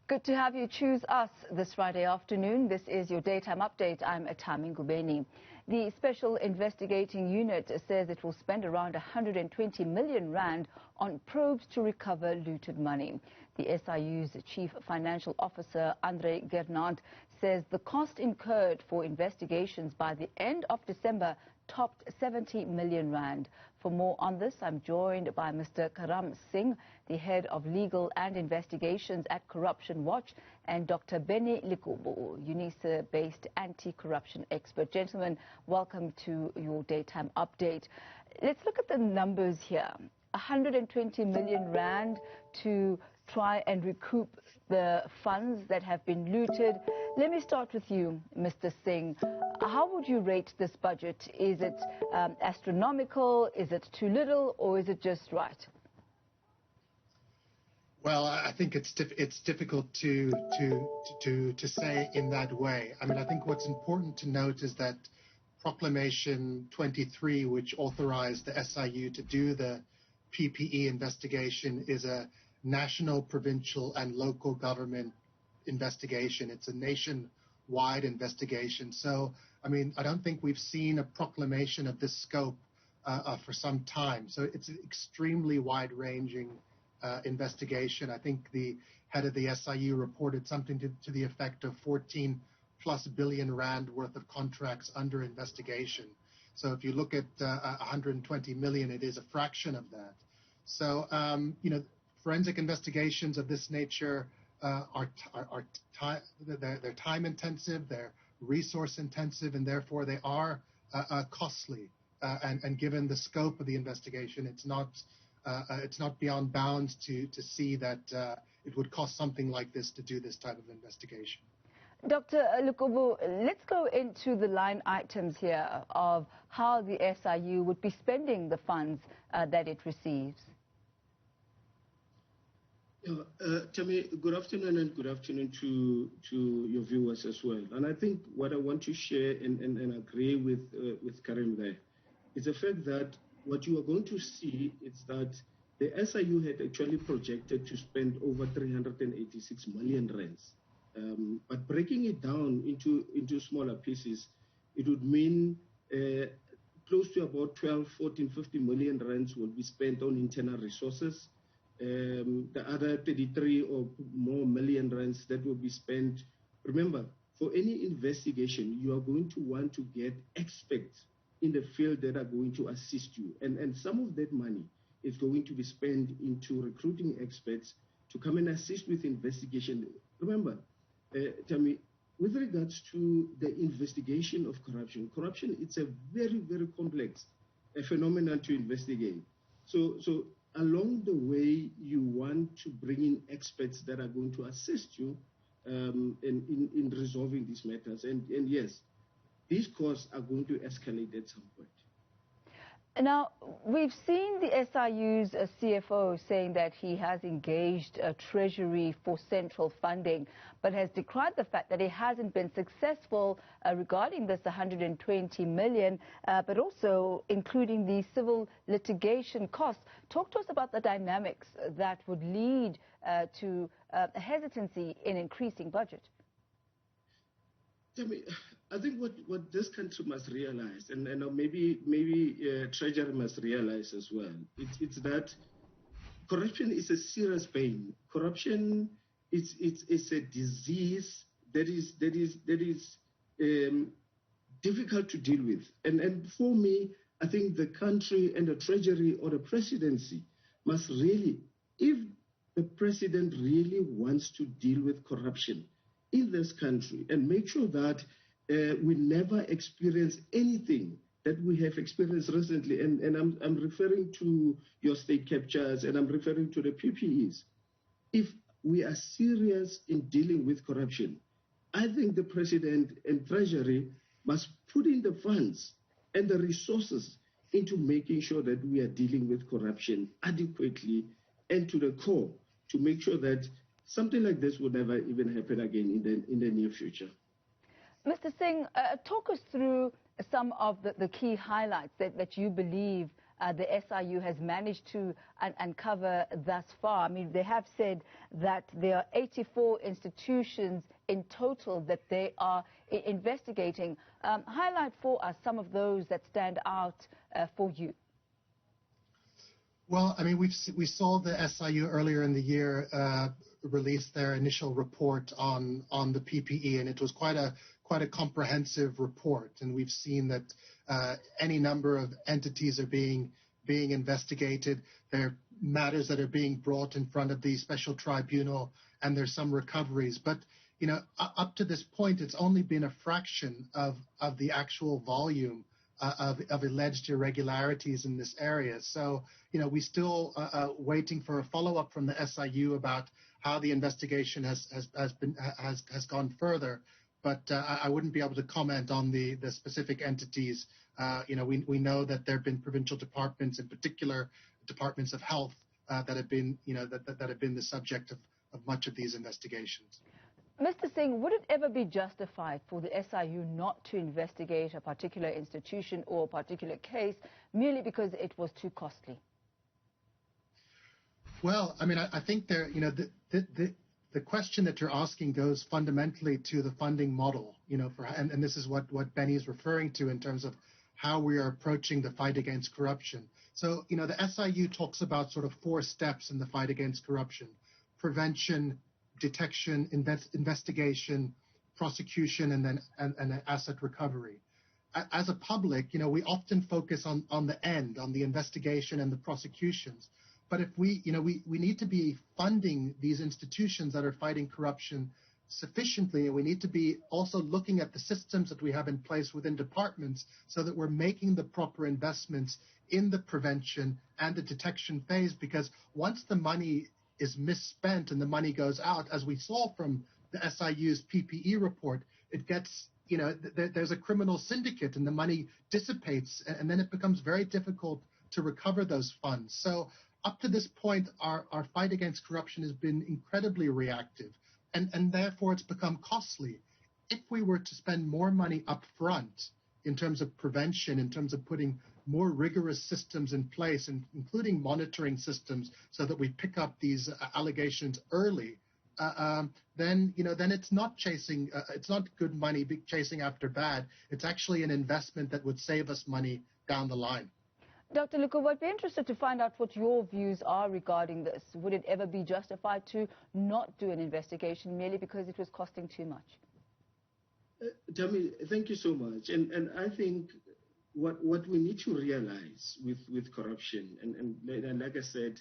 Good to have you choose us this Friday afternoon. This is your Daytime Update. I'm Atami Ngubeni. The Special Investigating Unit says it will spend around 120 million rand on probes to recover looted money. The SIU's Chief Financial Officer, Andre Gernandt, says the cost incurred for investigations by the end of December topped 70 million rand. For more on this, I'm joined by Mr. Karam Singh, the head of legal and investigations at Corruption Watch, and Dr. Beni Likobo, UNISA-based anti-corruption expert. Gentlemen, welcome to your Daytime Update. Let's look at the numbers here. 120 million rand to try and recoup the funds that have been looted. Let me start with you, Mr. Singh. How would you rate this budget? Is it astronomical? Is it too little? Or is it just right? Well, I think it's difficult to say in that way. I mean, I think what's important to note is that Proclamation 23, which authorized the SIU to do the PPE investigation, is a national, provincial, and local government investigation. It's a nationwide investigation. So, I mean, I don't think we've seen a proclamation of this scope for some time. So it's an extremely wide-ranging investigation. I think the head of the SIU reported something to the effect of 14+ billion rand worth of contracts under investigation. So if you look at 120 million, it is a fraction of that. So, you know, forensic investigations of this nature they're time intensive, they're resource intensive, and therefore they are costly. And given the scope of the investigation, it's not beyond bounds to see that it would cost something like this to do this type of investigation. Dr. Likobo, let's go into the line items here of how the SIU would be spending the funds that it receives. Tammy, good afternoon, and good afternoon to your viewers as well. And I think what I want to share and agree with Karim there is the fact that what you are going to see is that the SIU had actually projected to spend over 386 million rands. But breaking it down into smaller pieces, it would mean close to about 12, 14, 50 million rands will be spent on internal resources. The other 33 or more million rands that will be spent. Remember, for any investigation, you are going to want to get experts in the field that are going to assist you. And some of that money is going to be spent into recruiting experts to come and assist with investigation. Remember, Tammy, with regards to the investigation of corruption, it's a very, very complex phenomenon to investigate. So along the way, you want to bring in experts that are going to assist you in resolving these matters. And yes, these costs are going to escalate at some point. Now, we've seen the SIU's CFO saying that he has engaged Treasury for central funding, but has decried the fact that he hasn't been successful regarding this 120 million, but also including the civil litigation costs. Talk to us about the dynamics that would lead to a hesitancy in increasing budget. I think what this country must realize, and maybe Treasury must realize as well, it's that corruption is a serious pain. Corruption is a disease that is difficult to deal with. And for me, I think the country and the Treasury or the presidency must really, if the president really wants to deal with corruption in this country and make sure that we never experience anything that we have experienced recently, and I'm referring to your state captures, and I'm referring to the PPEs. If we are serious in dealing with corruption, I think the president and Treasury must put in the funds and the resources into making sure that we are dealing with corruption adequately and to the core, to make sure that something like this will never even happen again in the near future. Mr. Singh, talk us through some of the key highlights that you believe the SIU has managed to uncover thus far? I mean, they have said that there are 84 institutions in total that they are investigating. Highlight for us some of those that stand out for you. Well, I mean, we saw the SIU earlier in the year release their initial report on the PPE, and it was quite a comprehensive report. And we've seen that any number of entities are being investigated. There are matters that are being brought in front of the special tribunal, and there's some recoveries. But you know, up to this point, it's only been a fraction of the actual volume of alleged irregularities in this area. So, you know, we still waiting for a follow-up from the SIU about how the investigation has gone further. But I wouldn't be able to comment on the specific entities. You know, we know that there have been provincial departments, in particular departments of health, that have been, you know, that have been the subject of much of these investigations. Mr. Singh, would it ever be justified for the SIU not to investigate a particular institution or a particular case merely because it was too costly? Well, I mean, I think there, you know, the question that you're asking goes fundamentally to the funding model, you know, and this is what Benny is referring to in terms of how we are approaching the fight against corruption. So, you know, the SIU talks about sort of 4 steps in the fight against corruption: prevention, detection, investigation, prosecution, and then asset recovery. As a public, you know, we often focus on the end, on the investigation and the prosecutions. But if we need to be funding these institutions that are fighting corruption sufficiently, and we need to be also looking at the systems that we have in place within departments so that we're making the proper investments in the prevention and the detection phase, because once the money is misspent and the money goes out, as we saw from the SIU's PPE report, it gets, you know, there's a criminal syndicate and the money dissipates, and then it becomes very difficult to recover those funds. So up to this point, our fight against corruption has been incredibly reactive, and therefore it's become costly. If we were to spend more money up front in terms of prevention, in terms of putting more rigorous systems in place, including monitoring systems, so that we pick up these allegations early, then it's not chasing, it's not good money chasing after bad. It's actually an investment that would save us money down the line. Dr. Luko, I'd be interested to find out what your views are regarding this. Would it ever be justified to not do an investigation merely because it was costing too much? Tami, thank you so much. And I think what we need to realize with corruption, and like I said,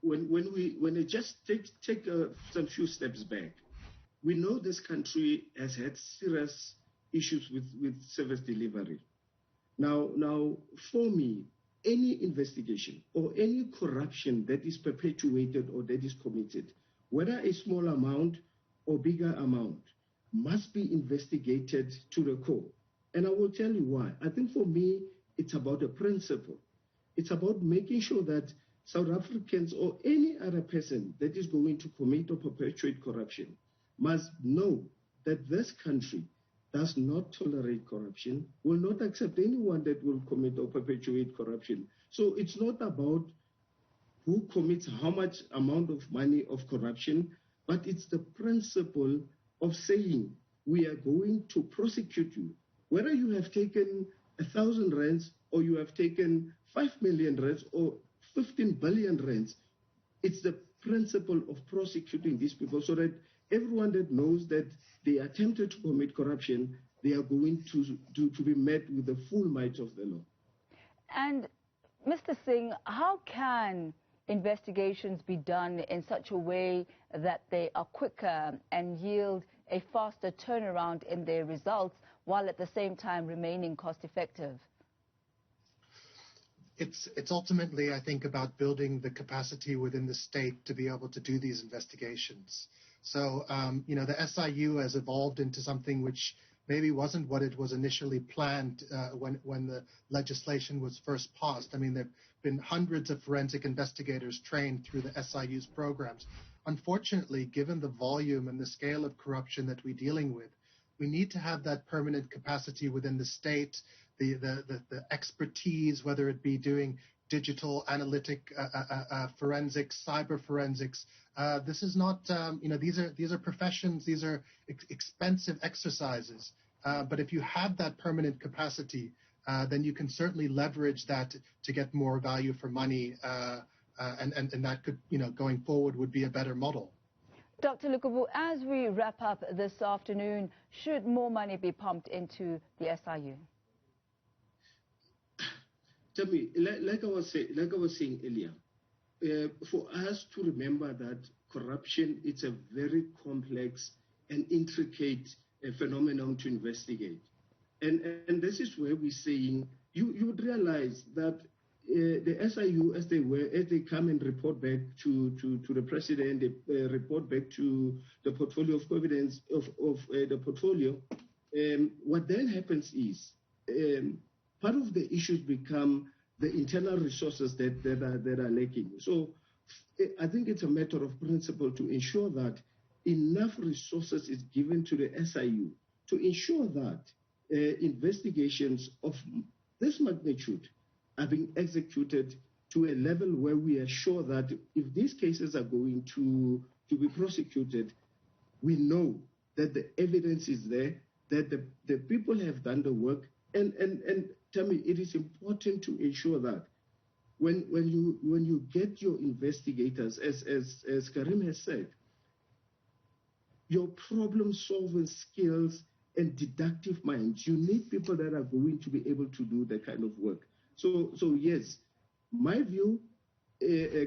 when we just take some few steps back, we know this country has had serious issues with service delivery. Now, for me, any investigation or any corruption that is perpetuated or that is committed, whether a small amount or bigger amount, must be investigated to the core. And I will tell you why. I think for me, it's about a principle. It's about making sure that South Africans or any other person that is going to commit or perpetuate corruption must know that this country does not tolerate corruption, will not accept anyone that will commit or perpetuate corruption. So it's not about who commits how much amount of money of corruption, but it's the principle of saying we are going to prosecute you. Whether you have taken 1,000 rands or you have taken 5 million rands or 15 billion rands, it's the principle of prosecuting these people so that everyone that knows that they attempted to commit corruption, they are going to be met with the full might of the law. And Mr. Singh, how can investigations be done in such a way that they are quicker and yield a faster turnaround in their results while at the same time remaining cost effective? It's ultimately, I think, about building the capacity within the state to be able to do these investigations. So, the SIU has evolved into something which maybe wasn't what it was initially planned when the legislation was first passed. I mean, there have been hundreds of forensic investigators trained through the SIU's programs. Unfortunately, given the volume and the scale of corruption that we're dealing with, we need to have that permanent capacity within the state the expertise, whether it be doing digital analytic forensics, cyber forensics. This is not, these are professions, these are expensive exercises. But if you have that permanent capacity, then you can certainly leverage that to get more value for money, and that could, going forward, would be a better model. Dr. Lukubu, as we wrap up this afternoon, should more money be pumped into the SIU? Tell me, like I was saying earlier, for us to remember that corruption is a very complex and intricate phenomenon to investigate. And this is where we're saying, you would realize that the SIU, as they come and report back to the president, they report back to the portfolio of evidence of the portfolio, what then happens is part of the issues become the internal resources that are lacking. So I think it's a matter of principle to ensure that enough resources is given to the SIU to ensure that investigations of this magnitude are being executed to a level where we are sure that if these cases are going to be prosecuted, we know that the evidence is there, that the people have done the work. And tell me, it is important to ensure that when you get your investigators, as Karim has said, your problem-solving skills and deductive minds, you need people that are going to be able to do that kind of work. So yes, my view,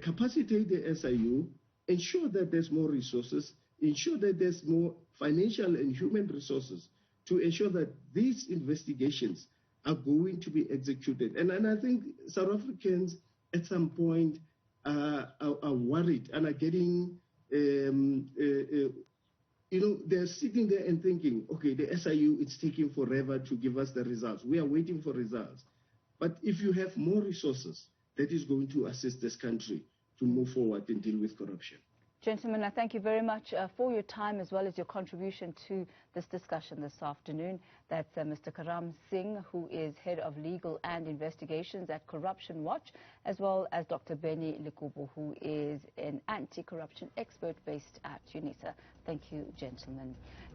capacitate the SIU, ensure that there's more resources, ensure that there's more financial and human resources to ensure that these investigations are going to be executed. And I think South Africans at some point are worried and are getting, they're sitting there and thinking, okay, the SIU, it's taking forever to give us the results. We are waiting for results. But if you have more resources, that is going to assist this country to move forward and deal with corruption. Gentlemen, I thank you very much for your time as well as your contribution to this discussion this afternoon. That's Mr. Karam Singh, who is Head of Legal and Investigations at Corruption Watch, as well as Dr. Benny Lukubu, who is an anti-corruption expert based at UNISA. Thank you, gentlemen.